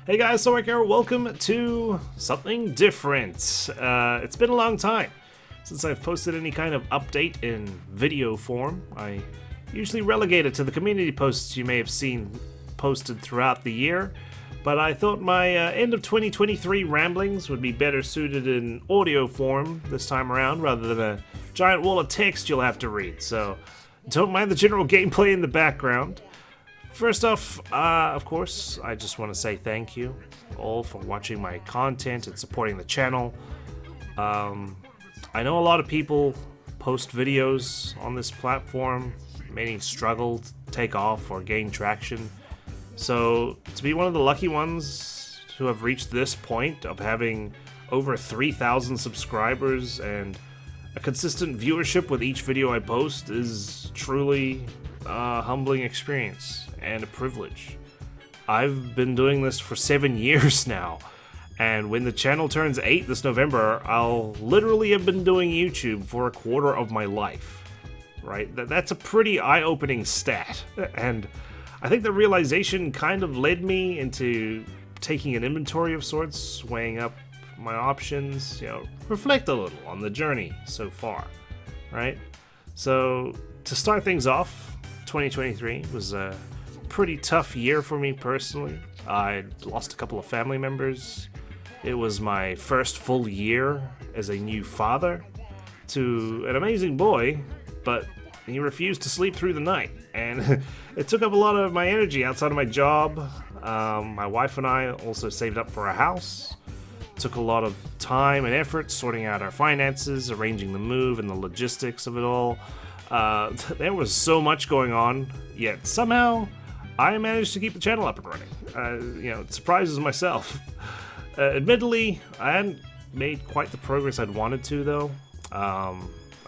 Hey guys, Sorek here. Welcome to something different. It's been a long time since I've posted any kind of update in video form. I usually relegate it to the community posts you may have seen posted throughout the year, but I thought my end of 2023 ramblings would be better suited in audio form this time around rather than a giant wall of text you'll have to read, so don't mind the general gameplay in the background. First off, of course, I just want to say thank you all for watching my content and supporting the channel. I know a lot of people post videos on this platform, many struggle to take off or gain traction. So, to be one of the lucky ones who have reached this point of having over 3,000 subscribers and a consistent viewership with each video I post is truly a humbling experience and a privilege. I've been doing this for 7 years now, and when the channel turns 8 this November, I'll literally have been doing YouTube for a quarter of my life, right? That's a pretty eye-opening stat, and I think the realization kind of led me into taking an inventory of sorts, weighing up my options, reflect a little on the journey so far, right? So, to start things off, 2023 was a pretty tough year for me personally. I lost a couple of family members. It was my first full year as a new father to an amazing boy, but he refused to sleep through the night, and it took up a lot of my energy outside of my job. My wife and I also saved up for a house. Took a lot of time and effort sorting out our finances, arranging the move, and the logistics of it all. There was so much going on, yet somehow I managed to keep the channel up and running. It surprises myself. Admittedly, I hadn't made quite the progress I'd wanted to, though. I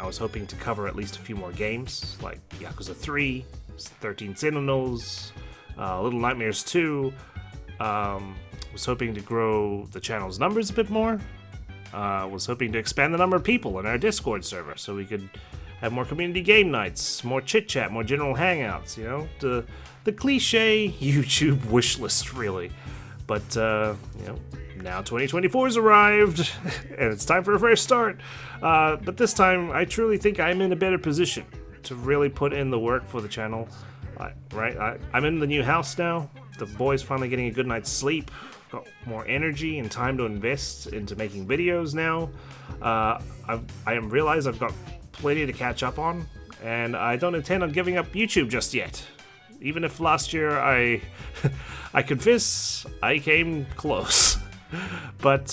was hoping to cover at least a few more games, like Yakuza 3, 13 Sentinels, Little Nightmares 2. Was hoping to grow the channel's numbers a bit more. Was hoping to expand the number of people in our Discord server so we could have more community game nights, more chit-chat, more general hangouts, the cliche YouTube wish list, really. But, now 2024's arrived, and it's time for a fresh start. But this time, I truly think I'm in a better position to really put in the work for the channel. I'm in the new house now. The boy's finally getting a good night's sleep. Got more energy and time to invest into making videos now. I realize I've got plenty to catch up on, and I don't intend on giving up YouTube just yet. Even if last year I confess I came close. But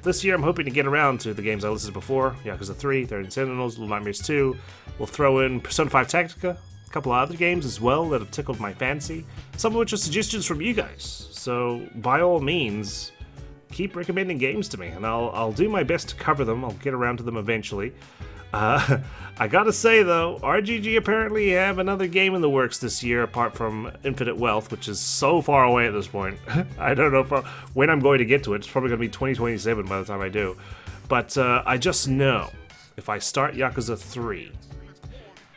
this year I'm hoping to get around to the games I listed before: Yakuza 3, 13 Sentinels, Little Nightmares 2. We'll throw in Persona 5 Tactica, a couple of other games as well that have tickled my fancy, some of which are suggestions from you guys. So by all means, keep recommending games to me, and I'll do my best to cover them. I'll get around to them eventually. I gotta say though, RGG apparently have another game in the works this year apart from Infinite Wealth, which is so far away at this point. I don't know when I'm going to get to it. It's probably going to be 2027 by the time I do. But I just know if I start Yakuza 3,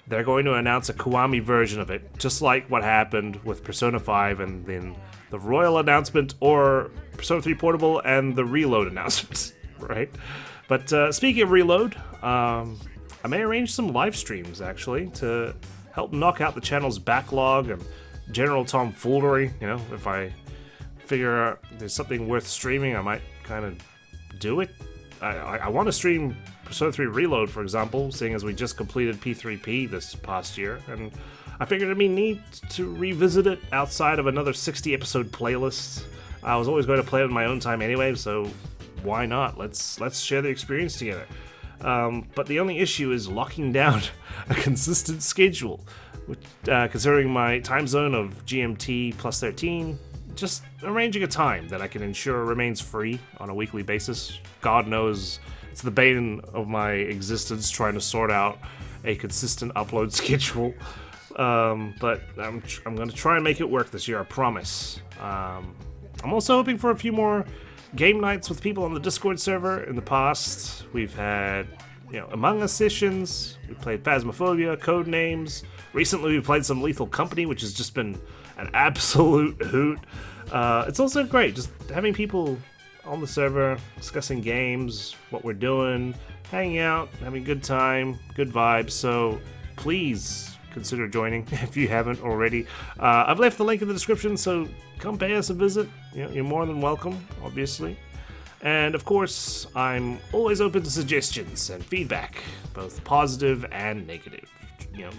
they're going to announce a Kiwami version of it, just like what happened with Persona 5 and then the Royal announcement, or Persona 3 Portable and the Reload announcement, right? But speaking of Reload, I may arrange some live streams, actually, to help knock out the channel's backlog and general tomfoolery. If I figure there's something worth streaming, I might kind of do it. I want to stream Persona 3 Reload, for example, seeing as we just completed P3P this past year, and I figured it'd be neat to revisit it outside of another 60-episode playlist. I was always going to play it in my own time anyway, so why not? Let's share the experience together. But the only issue is locking down a consistent schedule, which, considering my time zone of GMT plus 13, just arranging a time that I can ensure remains free on a weekly basis. God knows it's the bane of my existence trying to sort out a consistent upload schedule. But I'm going to try and make it work this year, I promise. I'm also hoping for a few more game nights with people on the Discord server. In the past, we've had, Among Us sessions. We played Phasmophobia, Codenames. Recently, we played some Lethal Company, which has just been an absolute hoot. It's also great just having people on the server discussing games, what we're doing, hanging out, having a good time, good vibes. So please consider joining if you haven't already. I've left the link in the description, so come pay us a visit. You're more than welcome, obviously. And of course, I'm always open to suggestions and feedback, both positive and negative.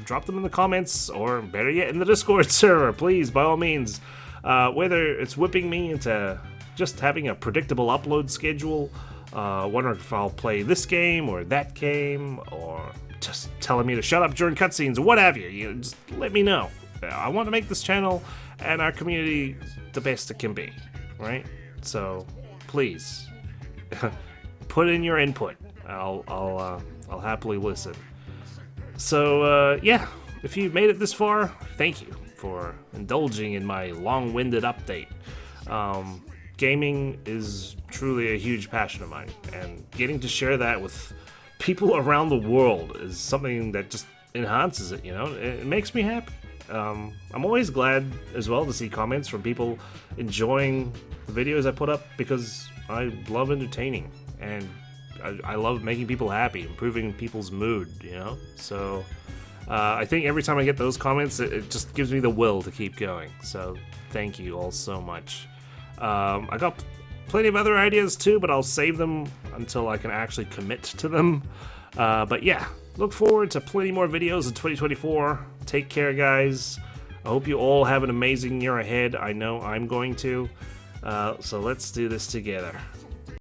Drop them in the comments, or better yet, in the Discord server, please, by all means. Whether it's whipping me into just having a predictable upload schedule, wondering if I'll play this game or that game, or just telling me to shut up during cutscenes, or what have you. Just let me know. I want to make this channel and our community the best it can be, right? So please put in your input. I'll happily listen. So yeah, if you made it this far, thank you for indulging in my long-winded update. Gaming is truly a huge passion of mine, and getting to share that with people around the world is something that just enhances it, It makes me happy. I'm always glad as well to see comments from people enjoying the videos I put up, because I love entertaining, and I love making people happy, improving people's mood, So I think every time I get those comments, it just gives me the will to keep going. So thank you all so much. I got plenty of other ideas too, but I'll save them until I can actually commit to them. But yeah, look forward to plenty more videos in 2024. Take care, guys. I hope you all have an amazing year ahead. I know I'm going to. So let's do this together.